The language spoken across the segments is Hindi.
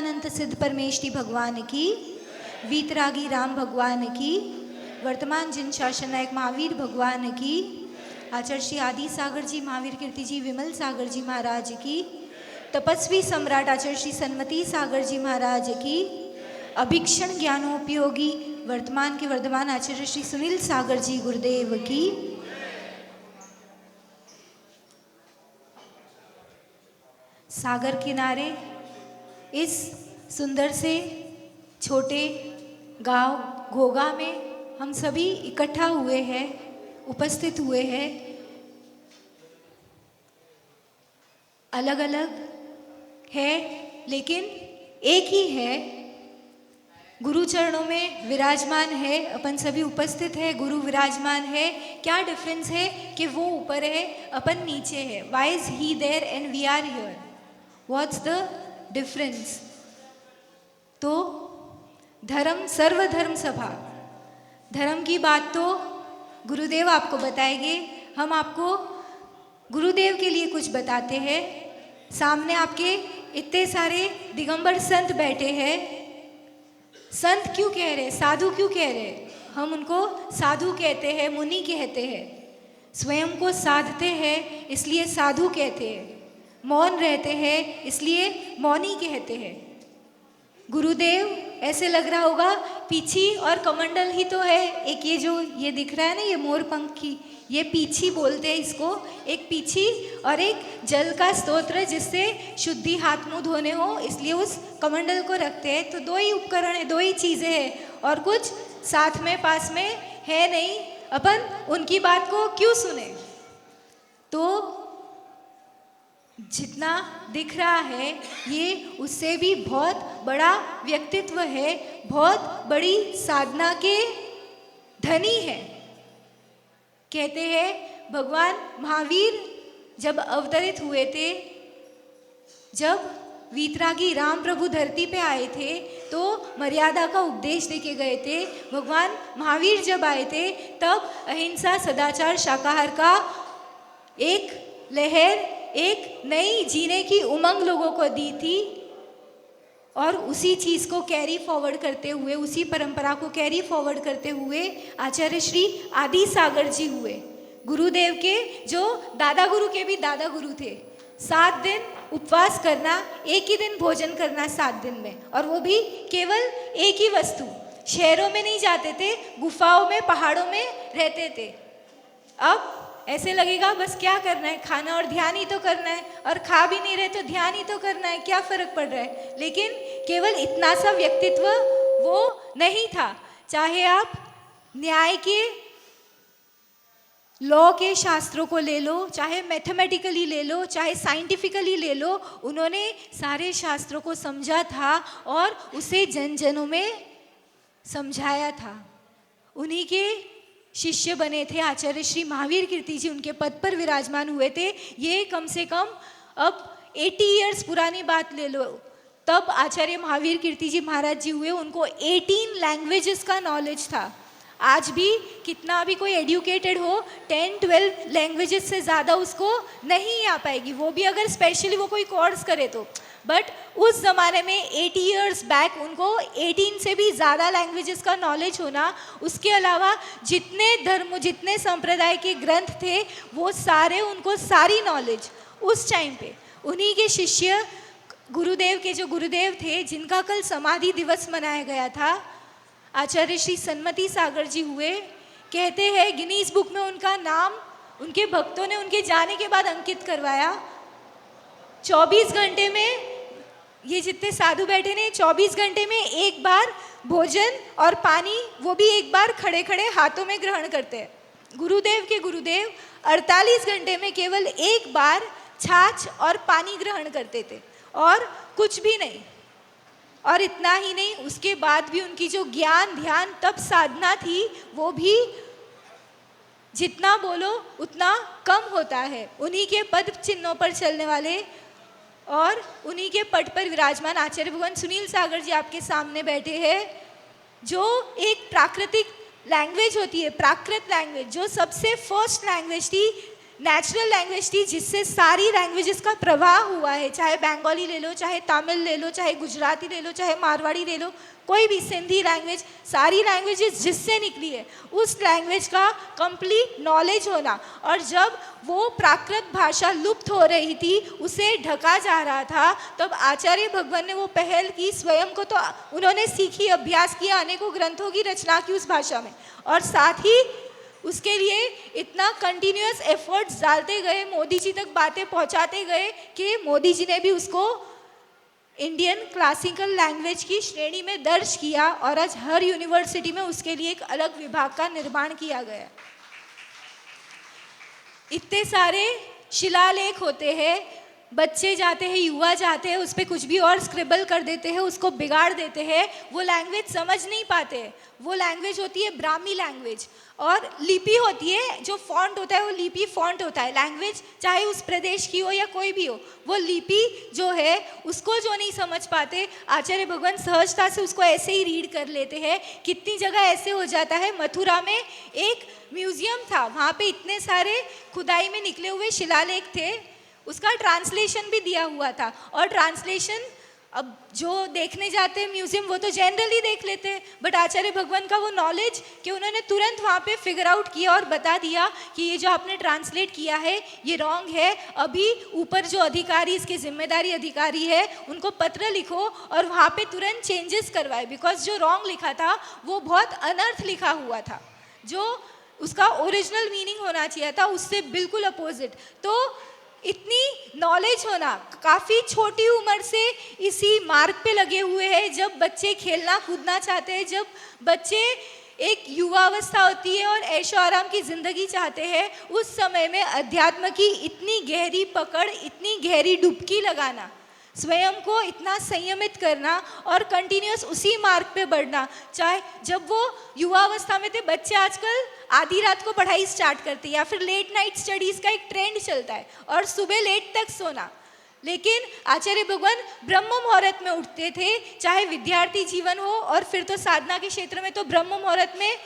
सच्चिदानंद सिद्ध परमेष्टि भगवान की, वीतरागी राम भगवान की, वर्तमान जिन शासन नायक महावीर भगवान की, आचार्य श्री आदि सागर जी, महावीर कीर्ति जी, विमल सागर जी महाराज की, तपस्वी सम्राट आचार्य श्री सन्मति सागर जी महाराज की, अभिक्षण ज्ञानोपयोगी वर्तमान के वर्धमान आचार्य श्री सुनील सागर जी गुरुदेव की, सागर किनारे इस सुंदर से छोटे गांव घोगा में हम सभी इकट्ठा हुए हैं, उपस्थित हुए हैं। अलग अलग है लेकिन एक ही है, गुरु चरणों में विराजमान है, अपन सभी उपस्थित है, गुरु विराजमान है। क्या डिफरेंस है कि वो ऊपर है, अपन नीचे है। Why is he there and we are here? What's the difference? तो धर्म सर्वधर्म सभा, धर्म की बात तो गुरुदेव आपको बताएंगे। हम आपको गुरुदेव के लिए कुछ बताते हैं। सामने आपके इतने सारे दिगंबर संत बैठे हैं। संत क्यों कह रहे, साधु क्यों कह रहे? हम उनको साधु कहते हैं, मुनि कहते हैं। स्वयं को साधते हैं इसलिए साधु कहते हैं, मौन रहते हैं इसलिए मौनी कहते हैं। गुरुदेव ऐसे लग रहा होगा पीछी और कमंडल ही तो है। एक ये दिख रहा है ना, ये मोर पंख की, ये पीछी बोलते हैं इसको। एक पीछी और एक जल का स्तोत्र जिससे शुद्धि हाथ मुंह धोने हो, इसलिए उस कमंडल को रखते हैं। तो दो ही उपकरण है, दो ही चीज़ें हैं और कुछ साथ में पास में है नहीं। अपन उनकी बात को क्यों सुने? तो जितना दिख रहा है ये उससे भी बहुत बड़ा व्यक्तित्व है, बहुत बड़ी साधना के धनी है। कहते हैं भगवान महावीर जब अवतरित हुए थे, जब वीतरागी राम प्रभु धरती पे आए थे तो मर्यादा का उपदेश देके गए थे। भगवान महावीर जब आए थे तब अहिंसा, सदाचार, शाकाहार का एक लहर, एक नई जीने की उमंग लोगों को दी थी। और उसी चीज़ को कैरी फॉरवर्ड करते हुए, उसी परंपरा को कैरी फॉरवर्ड करते हुए आचार्य श्री आदि सागर जी हुए। गुरुदेव के जो दादा गुरु के भी दादा गुरु थे। 7 दिन उपवास करना, एक ही दिन भोजन करना 7 दिन में, और वो भी केवल एक ही वस्तु। शहरों में नहीं जाते थे, गुफाओं में, पहाड़ों में रहते थे। अब ऐसे लगेगा बस क्या करना है, खाना और ध्यान ही तो करना है, और खा भी नहीं रहे तो ध्यान ही तो करना है, क्या फर्क पड़ रहा है। लेकिन केवल इतना सा व्यक्तित्व वो नहीं था। चाहे आप न्याय के लॉ के शास्त्रों को ले लो, चाहे मैथमेटिकली ले लो, चाहे साइंटिफिकली ले लो, उन्होंने सारे शास्त्रों को समझा था और उसे जन जनों में समझाया था। उन्हीं के शिष्य बने थे आचार्य श्री महावीर कीर्ति जी, उनके पद पर विराजमान हुए थे। ये कम से कम अब 80 इयर्स पुरानी बात ले लो, तब आचार्य महावीर कीर्ति जी महाराज जी हुए। उनको 18 लैंग्वेजेस का नॉलेज था। आज भी कितना भी कोई एडुकेटेड हो, 10-12 लैंग्वेजेस से ज़्यादा उसको नहीं आ पाएगी, वो भी अगर स्पेशली वो कोई कोर्स करे तो। बट उस ज़माने में 80 इयर्स बैक उनको 18 से भी ज़्यादा लैंग्वेजेस का नॉलेज होना, उसके अलावा जितने धर्म, जितने संप्रदाय के ग्रंथ थे, वो सारे, उनको सारी नॉलेज उस टाइम पे। उन्हीं के शिष्य गुरुदेव के जो गुरुदेव थे, जिनका कल समाधि दिवस मनाया गया था, आचार्य श्री सन्मति सागर जी हुए। कहते हैं गिनीज बुक में उनका नाम उनके भक्तों ने उनके जाने के बाद अंकित करवाया। 24 घंटे में ये जितने साधु बैठे ने, 24 घंटे में एक बार भोजन और पानी, वो भी एक बार खड़े खड़े हाथों में ग्रहण करते हैं। गुरुदेव के गुरुदेव 48 घंटे में केवल एक बार छाछ और पानी ग्रहण करते थे और कुछ भी नहीं। और इतना ही नहीं, उसके बाद भी उनकी जो ज्ञान, ध्यान, तप, साधना थी, वो भी जितना बोलो उतना कम होता है। उन्हीं के पद चिन्हों पर चलने वाले और उन्हीं के पट पर विराजमान आचार्य भगवान सुनील सागर जी आपके सामने बैठे हैं। जो एक प्राकृतिक लैंग्वेज होती है, प्राकृत लैंग्वेज, जो सबसे फर्स्ट लैंग्वेज थी नेचुरल लैंग्वेज थी जिससे सारी लैंग्वेजेस का प्रवाह हुआ है, चाहे बंगाली ले लो, चाहे तमिल ले लो, चाहे गुजराती ले लो, चाहे मारवाड़ी ले लो, कोई भी सिंधी लैंग्वेज, सारी लैंग्वेजेस जिससे निकली है उस लैंग्वेज का कंप्लीट नॉलेज होना। और जब वो प्राकृत भाषा लुप्त हो रही थी, उसे ढका जा रहा था, तब आचार्य भगवान ने वो पहल की। स्वयं को तो उन्होंने सीखी, अभ्यास किया, अनेकों ग्रंथों की रचना की उस भाषा में, और साथ ही उसके लिए इतना कंटिन्यूअस एफर्ट्स डालते गए, मोदी जी तक बातें पहुंचाते गए कि मोदी जी ने भी उसको इंडियन क्लासिकल लैंग्वेज की श्रेणी में दर्ज किया, और आज हर यूनिवर्सिटी में उसके लिए एक अलग विभाग का निर्माण किया गया। इतने सारे शिलालेख होते हैं, बच्चे जाते हैं, युवा जाते हैं, उस पर कुछ भी और स्क्रिबल कर देते हैं, उसको बिगाड़ देते हैं, वो लैंग्वेज समझ नहीं पाते। वो लैंग्वेज होती है ब्राह्मी लैंग्वेज, और लिपि होती है, जो फॉन्ट होता है वो लिपि फॉन्ट होता है। लैंग्वेज चाहे उस प्रदेश की हो या कोई भी हो, वो लिपि जो है उसको जो नहीं समझ पाते, आचार्य भगवान सहजता से उसको ऐसे ही रीड कर लेते हैं। कितनी जगह ऐसे हो जाता है, मथुरा में एक म्यूजियम था, वहाँ पे इतने सारे खुदाई में निकले हुए शिलालेख थे, उसका ट्रांसलेशन भी दिया हुआ था। और ट्रांसलेशन अब जो देखने जाते हैं म्यूजियम वो तो जनरली देख लेते हैं, बट आचार्य भगवान का वो नॉलेज कि उन्होंने तुरंत वहाँ पे फिगर आउट किया और बता दिया कि ये जो आपने ट्रांसलेट किया है ये रॉन्ग है। अभी ऊपर जो अधिकारी, इसके जिम्मेदारी अधिकारी है, उनको पत्र लिखो और वहाँ पे तुरंत चेंजेस करवाए, बिकॉज जो रॉन्ग लिखा था वो बहुत अनर्थ लिखा हुआ था, जो उसका ओरिजिनल मीनिंग होना चाहिए था उससे बिल्कुल अपोजिट। तो इतनी नॉलेज होना, काफ़ी छोटी उम्र से इसी मार्ग पे लगे हुए हैं। जब बच्चे खेलना कूदना चाहते हैं, जब बच्चे एक युवावस्था होती है और ऐशो आराम की ज़िंदगी चाहते हैं, उस समय में अध्यात्म की इतनी गहरी पकड़, इतनी गहरी डुबकी लगाना, स्वयं को इतना संयमित करना और कंटिन्यूस उसी मार्ग पे बढ़ना। चाहे जब वो युवावस्था में थे, बच्चे आजकल आधी रात को पढ़ाई स्टार्ट करते हैं, या फिर लेट नाइट स्टडीज़ का एक ट्रेंड चलता है और सुबह लेट तक सोना। लेकिन आचार्य भगवान ब्रह्म मुहूर्त में उठते थे, चाहे विद्यार्थी जीवन हो और फिर तो साधना के क्षेत्र में तो ब्रह्म मुहूर्त में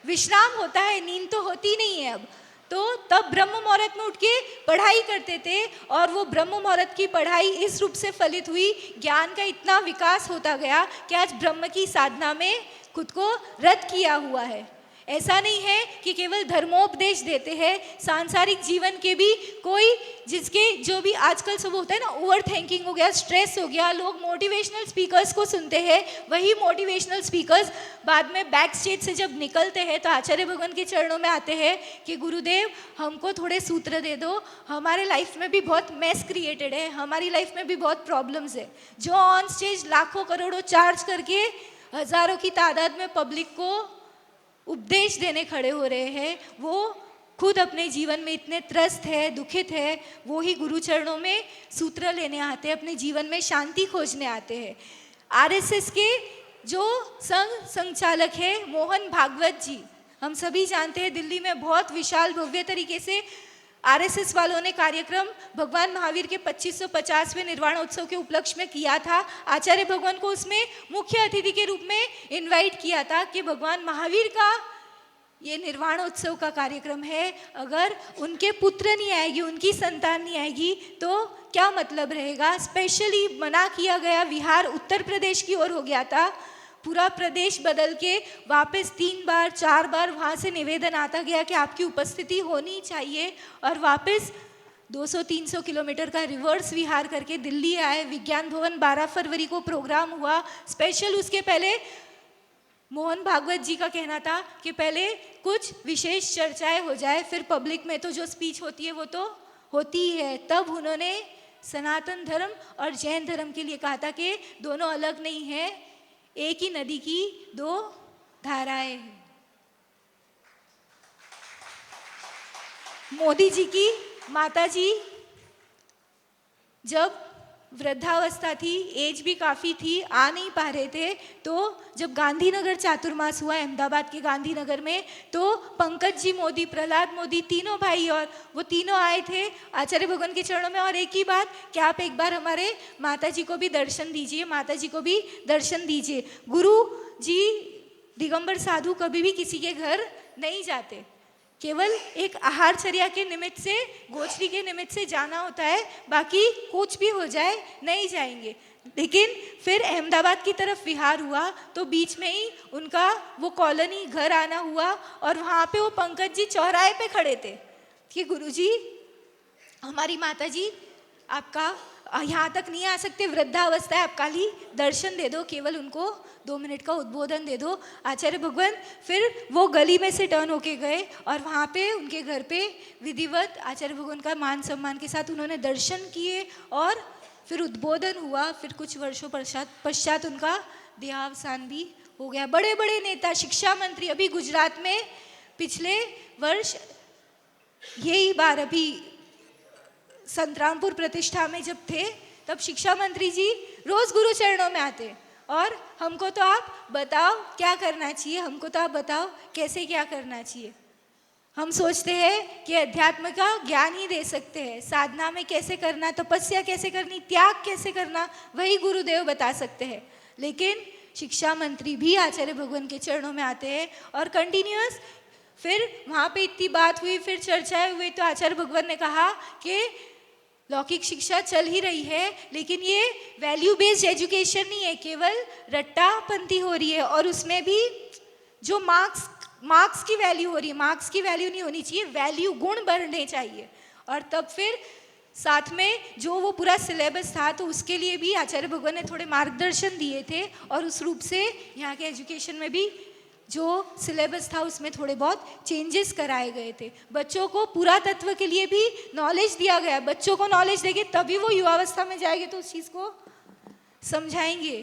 विश्राम होता है, नींद तो होती नहीं है अब, तो तब ब्रह्म मुहूर्त में उठ के पढ़ाई करते थे। और वो ब्रह्म मुहूर्त की पढ़ाई इस रूप से फलित हुई, ज्ञान का इतना विकास होता गया कि आज ब्रह्म की साधना में खुद को रत किया हुआ है। ऐसा नहीं है कि केवल धर्मोपदेश देते हैं, सांसारिक जीवन के भी कोई, जिसके जो भी आजकल सब होता है ना, ओवर थिंकिंग हो गया, स्ट्रेस हो गया, लोग मोटिवेशनल स्पीकर्स को सुनते हैं, वही मोटिवेशनल स्पीकर्स बाद में बैक स्टेज से जब निकलते हैं तो आचार्य भगवान के चरणों में आते हैं कि गुरुदेव हमको थोड़े सूत्र दे दो, हमारे लाइफ में भी बहुत मेस क्रिएटेड है, हमारी लाइफ में भी बहुत प्रॉब्लम्स है। जो ऑन स्टेज लाखों करोड़ों चार्ज करके हज़ारों की तादाद में पब्लिक को उपदेश देने खड़े हो रहे हैं, वो खुद अपने जीवन में इतने त्रस्त है, दुखित है, वो ही गुरु चरणों में सूत्र लेने आते हैं, अपने जीवन में शांति खोजने आते हैं। आरएसएस के जो संघ संचालक है मोहन भागवत जी, हम सभी जानते हैं, दिल्ली में बहुत विशाल भव्य तरीके से आरएसएस वालों ने कार्यक्रम भगवान महावीर के 2550वें निर्वाणोत्सव के उपलक्ष्य में किया था। आचार्य भगवान को उसमें मुख्य अतिथि के रूप में इनवाइट किया था कि भगवान महावीर का ये निर्वाणोत्सव का कार्यक्रम है, अगर उनके पुत्र नहीं आएगी, उनकी संतान नहीं आएगी तो क्या मतलब रहेगा। स्पेशली मना किया गया, बिहार उत्तर प्रदेश की ओर हो गया था, पूरा प्रदेश बदल के वापस 3 बार 4 बार वहाँ से निवेदन आता गया कि आपकी उपस्थिति होनी चाहिए, और वापस 200-300 किलोमीटर का रिवर्स विहार करके दिल्ली आए। विज्ञान भवन 12 फरवरी को प्रोग्राम हुआ स्पेशल। उसके पहले मोहन भागवत जी का कहना था कि पहले कुछ विशेष चर्चाएं हो जाए, फिर पब्लिक में तो जो स्पीच होती है वो तो होती ही है। तब उन्होंने सनातन धर्म और जैन धर्म के लिए कहा था कि दोनों अलग नहीं है, एक ही नदी की 2 धाराएं हैं। मोदी जी की माता जी जब वृद्धावस्था थी, एज भी काफ़ी थी, आ नहीं पा रहे थे, तो जब गांधीनगर चातुर्मास हुआ अहमदाबाद के गांधीनगर में, तो पंकज जी मोदी, प्रहलाद मोदी, तीनों भाई और वो तीनों आए थे आचार्य भगवान के चरणों में, और एक ही बात कि आप एक बार हमारे माता जी को भी दर्शन दीजिए, माता जी को भी दर्शन दीजिए। गुरु जी दिगंबर साधु कभी भी किसी के घर नहीं जाते, केवल एक आहारचर्या के निमित्त से, गोचरी के निमित्त से जाना होता है, बाकी कुछ भी हो जाए नहीं जाएंगे। लेकिन फिर अहमदाबाद की तरफ विहार हुआ तो बीच में ही उनका वो कॉलोनी घर आना हुआ, और वहाँ पे वो पंकज जी चौराहे पे खड़े थे कि गुरुजी, हमारी माता जी आपका यहाँ तक नहीं आ सकते, वृद्धावस्था है, आप खाली दर्शन दे दो, केवल उनको 2 मिनट का उद्बोधन दे दो। आचार्य भगवान फिर वो गली में से टर्न होके गए और वहाँ पे उनके घर पे विधिवत आचार्य भगवान का मान सम्मान के साथ उन्होंने दर्शन किए और फिर उद्बोधन हुआ। फिर कुछ वर्षों पश्चात उनका देहावसान भी हो गया। बड़े बड़े नेता, शिक्षा मंत्री, अभी गुजरात में पिछले वर्ष यही बार अभी संतरामपुर प्रतिष्ठा में जब थे, तब शिक्षा मंत्री जी रोज गुरु चरणों में आते और हमको तो आप बताओ क्या करना चाहिए, हमको तो आप बताओ कैसे क्या करना चाहिए। हम सोचते हैं कि अध्यात्म का ज्ञान ही दे सकते हैं, साधना में कैसे करना, तपस्या कैसे करनी, त्याग कैसे करना, वही गुरुदेव बता सकते हैं। लेकिन शिक्षा मंत्री भी आचार्य भगवान के चरणों में आते हैं और कंटिन्यूअस, फिर वहाँ पे इतनी बात हुई, फिर चर्चाएं हुई, तो आचार्य भगवान ने कहा कि लौकिक शिक्षा चल ही रही है, लेकिन ये वैल्यू बेस्ड एजुकेशन नहीं है, केवल रट्टापंथी हो रही है, और उसमें भी जो मार्क्स की वैल्यू हो रही है, मार्क्स की वैल्यू नहीं होनी चाहिए, वैल्यू गुण बढ़ने चाहिए। और तब फिर साथ में जो वो पूरा सिलेबस था, तो उसके लिए भी आचार्य भगवान ने थोड़े मार्गदर्शन दिए थे, और उस रूप से यहाँ के एजुकेशन में भी जो सिलेबस था उसमें थोड़े बहुत चेंजेस कराए गए थे। बच्चों को पूरा तत्व के लिए भी नॉलेज दिया गया। बच्चों को नॉलेज देंगे तभी वो युवावस्था में जाएंगे तो उस चीज़ को समझाएंगे।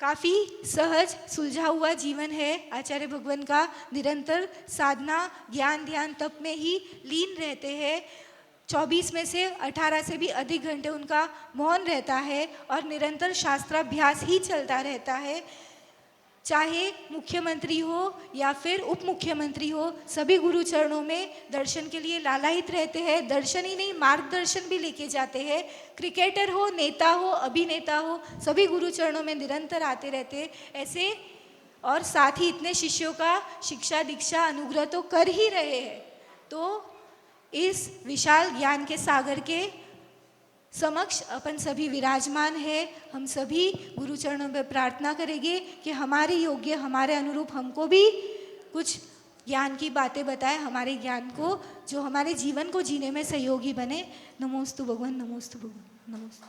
काफ़ी सहज सुलझा हुआ जीवन है आचार्य भगवान का। निरंतर साधना, ज्ञान, ध्यान, तप में ही लीन रहते हैं। 24 में से 18 से भी अधिक घंटे उनका मौन रहता है और निरंतर शास्त्राभ्यास ही चलता रहता है। चाहे मुख्यमंत्री हो या फिर उप मुख्यमंत्री हो, सभी गुरु चरणों में दर्शन के लिए लालायित रहते हैं। दर्शन ही नहीं, मार्गदर्शन भी लेके जाते हैं। क्रिकेटर हो, नेता हो, अभिनेता हो, सभी गुरु चरणों में निरंतर आते रहते हैं ऐसे। और साथ ही इतने शिष्यों का शिक्षा, दीक्षा, अनुग्रह तो कर ही रहे हैं। तो इस विशाल ज्ञान के सागर के समक्ष अपन सभी विराजमान है। हम सभी गुरु चरणों में प्रार्थना करेंगे कि हमारे योग्य, हमारे अनुरूप हमको भी कुछ ज्ञान की बातें बताए, हमारे ज्ञान को जो हमारे जीवन को जीने में सहयोगी बने। नमोस्तु भगवान, नमोस्तु भगवान, नमोस्तु।